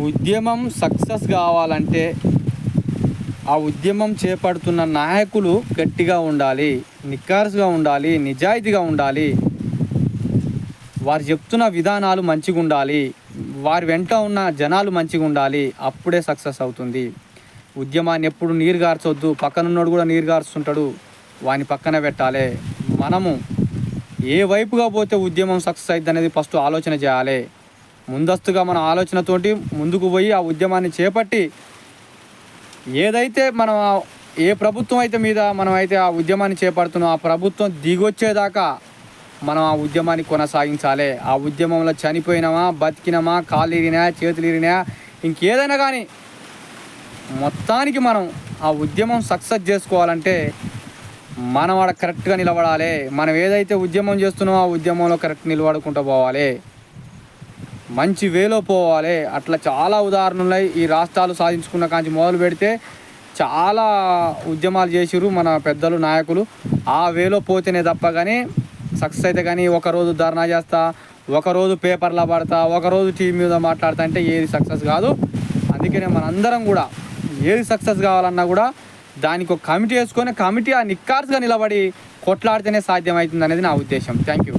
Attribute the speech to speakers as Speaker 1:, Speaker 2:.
Speaker 1: ఉద్యమం సక్సెస్ కావాలంటే ఆ ఉద్యమం చేపడుతున్న నాయకులు గట్టిగా ఉండాలి, నిక్కర్సుగా ఉండాలి, నిజాయితీగా ఉండాలి. వారు చెప్తున్న విధానాలు మంచిగా ఉండాలి, వారి వెంట ఉన్న జనాలు మంచిగా ఉండాలి. అప్పుడే సక్సెస్ అవుతుంది. ఉద్యమాన్ని ఎప్పుడు నీరు గార్చొద్దు. పక్కనున్నోడు కూడా నీరు గారుస్తుంటాడు, వాని పక్కన పెట్టాలి. మనము ఏ వైపుగా పోతే ఉద్యమం సక్సెస్ అవుతుంది అనేది ఫస్ట్ ఆలోచన చేయాలి. ముందస్తుగా మన ఆలోచనతోటి ముందుకు పోయి ఆ ఉద్యమాన్ని చేపట్టి ఏదైతే మనం ఏ ప్రభుత్వం అయితే మీద మనం అయితే ఆ ఉద్యమాన్ని చేపడుతున్నాం, ఆ ప్రభుత్వం దిగొచ్చేదాకా మనం ఆ ఉద్యమాన్ని కొనసాగించాలి. ఆ ఉద్యమంలో చనిపోయినామా, బతికినామా, కాళ్ళు ఇరినా, చేతులు ఇరినా, ఇంకేదైనా కానీ మొత్తానికి మనం ఆ ఉద్యమం సక్సెస్ చేసుకోవాలంటే మనం ఆడ కరెక్ట్గా నిలబడాలి. మనం ఏదైతే ఉద్యమం చేస్తున్నామో ఆ ఉద్యమంలో కరెక్ట్ నిలబడుకుంటూ పోవాలి, మంచి వేలో పోవాలి. అట్లా చాలా ఉదాహరణలు ఉన్నాయి. ఈ రాష్ట్రాలు సాధించుకున్న కాంచి మొదలు పెడితే చాలా ఉద్యమాలు చేసిర్రు మన పెద్దలు, నాయకులు. ఆ వేలో పోతేనే తప్ప కానీ సక్సెస్ అయితే కానీ ఒకరోజు ధర్నా చేస్తా, ఒకరోజు పేపర్లో పడతా, ఒకరోజు టీవీ మీద మాట్లాడతా అంటే ఏది సక్సెస్ కాదు. అందుకనే మనందరం కూడా ఏది సక్సెస్ కావాలన్నా కూడా దానికి ఒక కమిటీ వేసుకొని కమిటీ ఆ నిక్కార్స్గా నిలబడి కొట్లాడితేనే సాధ్యమవుతుంది అనేది నా ఉద్దేశం. Thank you.